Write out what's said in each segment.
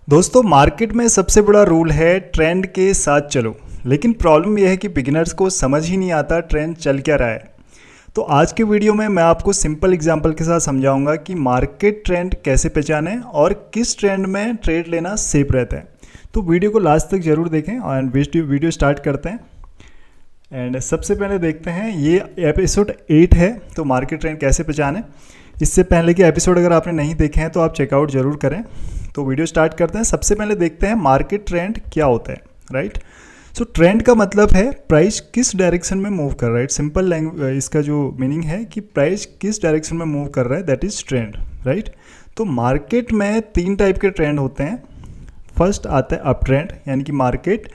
दोस्तों मार्केट में सबसे बड़ा रूल है ट्रेंड के साथ चलो। लेकिन प्रॉब्लम यह है कि बिगिनर्स को समझ ही नहीं आता ट्रेंड चल क्या रहा है। तो आज के वीडियो में मैं आपको सिंपल एग्जांपल के साथ समझाऊंगा कि मार्केट ट्रेंड कैसे पहचानें और किस ट्रेंड में ट्रेड लेना सेफ रहता है। तो वीडियो को लास्ट तक जरूर देखें और वीडियो स्टार्ट करते हैं। एंड सबसे पहले देखते हैं, ये एपिसोड 8 है, तो मार्केट ट्रेंड कैसे पहचानें। इससे पहले के एपिसोड अगर आपने नहीं देखे हैं तो आप चेकआउट जरूर करें। तो वीडियो स्टार्ट करते हैं। सबसे पहले देखते हैं मार्केट ट्रेंड क्या होता है, राइट। सो ट्रेंड का मतलब है प्राइस किस डायरेक्शन में मूव कर रहा है। सिंपल लैंग्वेज इसका जो मीनिंग है कि प्राइस किस डायरेक्शन में मूव कर रहा है, दैट इज ट्रेंड, राइट। तो मार्केट में 3 टाइप के ट्रेंड होते हैं। फर्स्ट आता है अप ट्रेंड, यानी कि मार्केट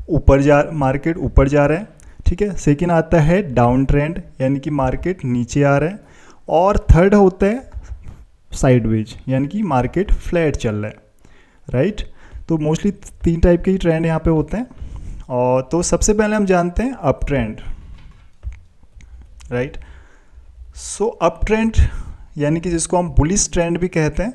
ऊपर जा रहा है, ठीक है। सेकेंड आता है डाउन ट्रेंड, यानी कि मार्केट नीचे आ रहा है। और थर्ड होता है साइडवेज, यानी कि मार्केट फ्लैट चल रहा है, राइट। तो मोस्टली 3 टाइप के ही ट्रेंड यहाँ पे होते हैं। और तो सबसे पहले हम जानते हैं up trend, right. So up trend यानी कि जिसको हम बुलिश ट्रेंड भी कहते हैं।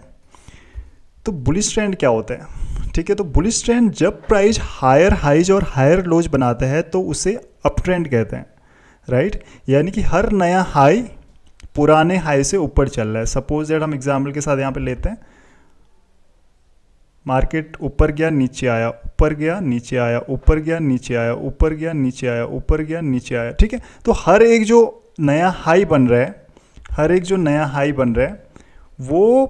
तो बुलिश ट्रेंड क्या होता है, ठीक है। तो बुलिश ट्रेंड जब प्राइस हायर हाइज और हायर लोज बनाता है तो उसे अप ट्रेंड कहते हैं, राइट। यानी कि हर नया हाई पुराने हाई से ऊपर चल रहा है। सपोज दैट हम एग्जाम्पल के साथ यहाँ पे लेते हैं, मार्केट ऊपर गया नीचे आया, ऊपर गया नीचे आया, ऊपर गया नीचे आया, ऊपर गया नीचे आया, ऊपर गया नीचे आया, ठीक है। तो हर एक जो नया हाई बन रहा है, वो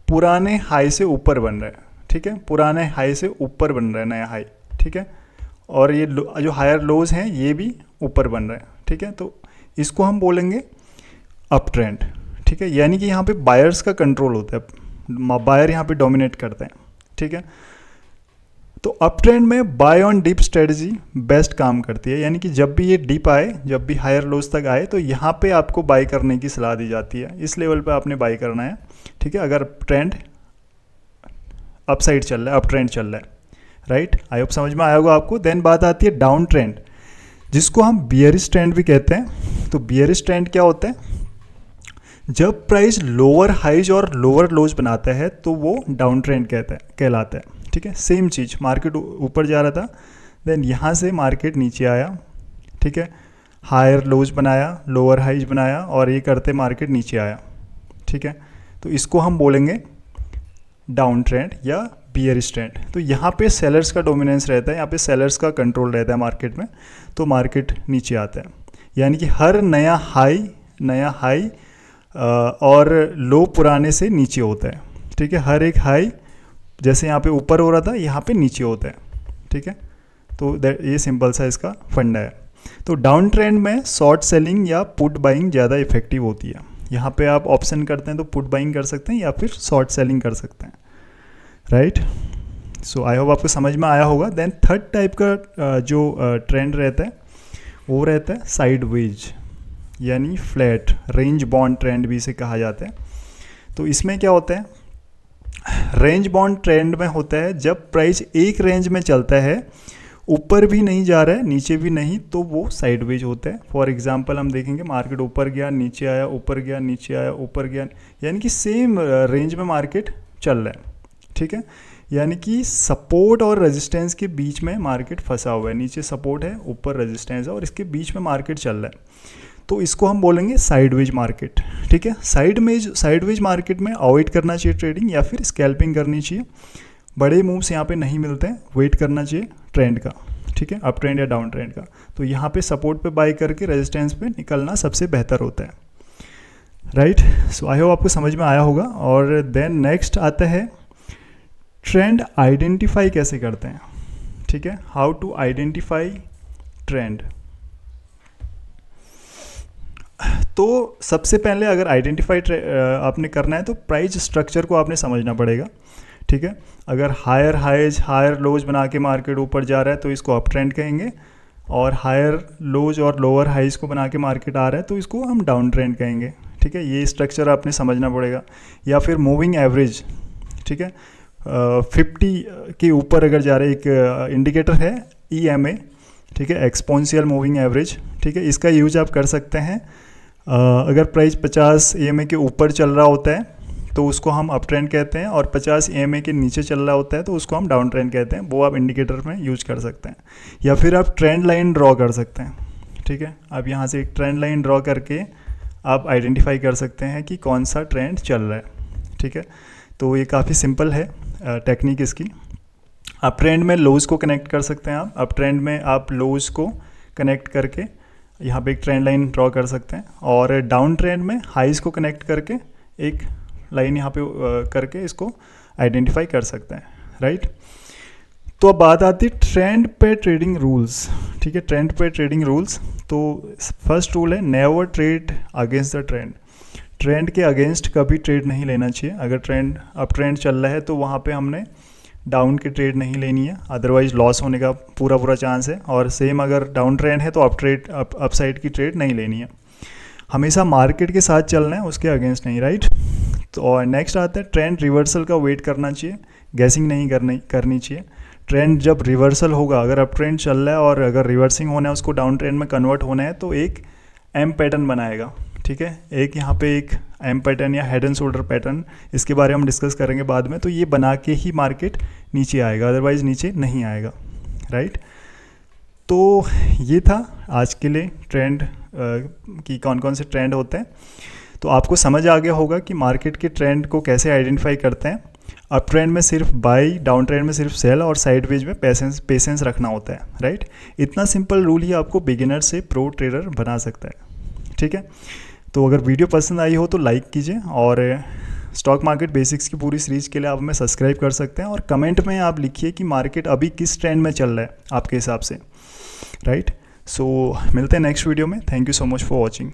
पुराने हाई से ऊपर बन रहा है, ठीक है। पुराने हाई से ऊपर बन रहा है नया हाई, ठीक है। और ये जो हायर लोज हैं ये भी ऊपर बन रहे हैं, ठीक है। तो इसको हम बोलेंगे अप ट्रेंड, ठीक है। यानी कि यहाँ पे बायर्स का कंट्रोल होता है, बायर यहाँ पे डोमिनेट करते हैं, ठीक है। तो अप ट्रेंड में buy on dip strategy best काम करती है। यानी कि जब भी ये डिप आए, जब भी हायर लोज तक आए, तो यहाँ पे आपको बाय करने की सलाह दी जाती है। इस लेवल पे आपने बाय करना है, ठीक है, अगर ट्रेंड अप साइड चल रहा है, अप ट्रेंड चल रहा है, राइट। आई होप समझ में आया होगा आपको। देन बात आती है डाउन ट्रेंड, जिसको हम बियरिश ट्रेंड भी कहते हैं। तो बियरिश ट्रेंड क्या होता है, जब प्राइस लोअर हाइज और लोअर लोज बनाता है तो वो डाउन ट्रेंड कहलाता है, ठीक है। सेम चीज़, मार्केट ऊपर जा रहा था, देन यहाँ से मार्केट नीचे आया, ठीक है, हायर लोज बनाया, लोअर हाइज बनाया, और ये करते मार्केट नीचे आया, ठीक है। तो इसको हम बोलेंगे डाउन ट्रेंड या बियरिश ट्रेंड। तो यहाँ पे सेलर्स का डोमिनेंस रहता है, यहाँ पे सेलर्स का कंट्रोल रहता है मार्केट में, तो मार्केट नीचे आता है। यानी कि हर नया हाई और लो पुराने से नीचे होता है, ठीक है। हर एक हाई जैसे यहाँ पे ऊपर हो रहा था, यहाँ पे नीचे होता है, ठीक है। तो ये सिंपल सा इसका फंडा है। तो डाउन ट्रेंड में शॉर्ट सेलिंग या पुट बाइंग ज़्यादा इफेक्टिव होती है। यहाँ पे आप ऑप्शन करते हैं तो पुट बाइंग कर सकते हैं या फिर शॉर्ट सेलिंग कर सकते हैं, राइट। सो आई होप आपको समझ में आया होगा। देन थर्ड टाइप का जो ट्रेंड रहता है वो रहता है साइडवेज, यानी फ्लैट रेंज बॉन्ड ट्रेंड भी इसे कहा जाता है। तो इसमें क्या होता है, रेंज बॉन्ड ट्रेंड में होता है जब प्राइस एक रेंज में चलता है, ऊपर भी नहीं जा रहा है नीचे भी नहीं, तो वो साइडवेज होता है। फॉर एग्जांपल हम देखेंगे, मार्केट ऊपर गया नीचे आया, ऊपर गया नीचे आया, ऊपर गया, यानी कि सेम रेंज में मार्केट चल रहा है, ठीक है। यानी कि सपोर्ट और रेजिस्टेंस के बीच में मार्केट फंसा हुआ है, नीचे सपोर्ट है, ऊपर रेजिस्टेंस है, और इसके बीच में मार्केट चल रहा है। तो इसको हम बोलेंगे साइडवेज मार्केट, ठीक है। साइडवेज मार्केट में अवॉइड करना चाहिए ट्रेडिंग, या फिर स्कैल्पिंग करनी चाहिए। बड़े मूव्स यहाँ पे नहीं मिलते हैं, वेट करना चाहिए ट्रेंड का, ठीक है, अप ट्रेंड या डाउन ट्रेंड का। तो यहाँ पे सपोर्ट पे बाय करके रेजिस्टेंस पे निकलना सबसे बेहतर होता है, राइट। सो आई होप आपको समझ में आया होगा। और देन नेक्स्ट आता है ट्रेंड आइडेंटिफाई कैसे करते हैं, ठीक है, हाउ टू आइडेंटिफाई ट्रेंड। तो सबसे पहले अगर आइडेंटिफाई आपने करना है तो प्राइस स्ट्रक्चर को आपने समझना पड़ेगा, ठीक है। अगर हायर हाइज हायर लोज बना के मार्केट ऊपर जा रहा है तो इसको अप ट्रेंड कहेंगे, और हायर लोज और लोअर हाइज को बना के मार्केट आ रहा है तो इसको हम डाउन ट्रेंड कहेंगे, ठीक है। ये स्ट्रक्चर आपने समझना पड़ेगा। या फिर मूविंग एवरेज, ठीक है, 50 के ऊपर अगर जा रहा है, एक इंडिकेटर है EMA, ठीक है, एक्सपोनेंशियल मूविंग एवरेज, ठीक है। इसका यूज आप कर सकते हैं अगर प्राइस 50 EMA के ऊपर चल रहा होता है तो उसको हम अप ट्रेंड कहते हैं, और 50 EMA के नीचे चल रहा होता है तो उसको हम डाउन ट्रेंड कहते हैं। वो आप इंडिकेटर में यूज कर सकते हैं, या फिर आप ट्रेंड लाइन ड्रॉ कर सकते हैं। ठीक है, आप यहाँ से एक ट्रेंड लाइन ड्रॉ करके आप आइडेंटिफाई कर सकते हैं कि कौन सा ट्रेंड चल रहा है। ठीक है, तो ये काफ़ी सिंपल है टेक्निक इसकी। अप ट्रेंड में लोज को कनेक्ट कर सकते हैं आप, अप ट्रेंड में आप लोज को कनेक्ट करके यहाँ पे एक ट्रेंड लाइन ड्रॉ कर सकते हैं, और डाउन ट्रेंड में हाइज को कनेक्ट करके एक लाइन यहाँ पे करके इसको आइडेंटिफाई कर सकते हैं, राइट। तो अब बात आती है ट्रेंड पे ट्रेडिंग रूल्स। ठीक है, ट्रेंड पे ट्रेडिंग रूल्स। तो फर्स्ट रूल है never trade against the trend. Trend के अगेंस्ट कभी ट्रेड नहीं लेना चाहिए। अगर ट्रेंड अप ट्रेंड चल रहा है तो वहाँ पे हमने डाउन की ट्रेड नहीं लेनी है, अदरवाइज लॉस होने का पूरा चांस है। और सेम अगर डाउन ट्रेंड है तो अप साइड की ट्रेड नहीं लेनी है। हमेशा मार्केट के साथ चलना है, उसके अगेंस्ट नहीं, राइट। तो और नेक्स्ट आता है ट्रेंड रिवर्सल का वेट करना चाहिए, गैसिंग नहीं करनी चाहिए। ट्रेंड जब रिवर्सल होगा, अगर अप ट्रेंड चल रहा है और अगर रिवर्सिंग होना है, उसको डाउन ट्रेंड में कन्वर्ट होना है, तो एक एम पैटर्न बनाएगा। ठीक है, एक यहाँ पे एक एम पैटर्न या हेड एंड शोल्डर पैटर्न, इसके बारे में हम डिस्कस करेंगे बाद में। तो ये बना के ही मार्केट नीचे आएगा, अदरवाइज नीचे नहीं आएगा, राइट। तो ये था आज के लिए ट्रेंड कि कौन कौन से ट्रेंड होते हैं। तो आपको समझ आ गया होगा कि मार्केट के ट्रेंड को कैसे आइडेंटिफाई करते हैं। अप ट्रेंड में सिर्फ बाई, डाउन ट्रेंड में सिर्फ सेल, और साइडवेज में पेशेंस रखना होता है, राइट। इतना सिंपल रूल ही आपको बिगिनर से प्रो ट्रेडर बना सकता है। ठीक है, तो अगर वीडियो पसंद आई हो तो लाइक कीजिए, और स्टॉक मार्केट बेसिक्स की पूरी सीरीज़ के लिए आप हमें सब्सक्राइब कर सकते हैं, और कमेंट में आप लिखिए कि मार्केट अभी किस ट्रेंड में चल रहा है आपके हिसाब से, राइट। सो मिलते हैं नेक्स्ट वीडियो में। Thank you so much for watching.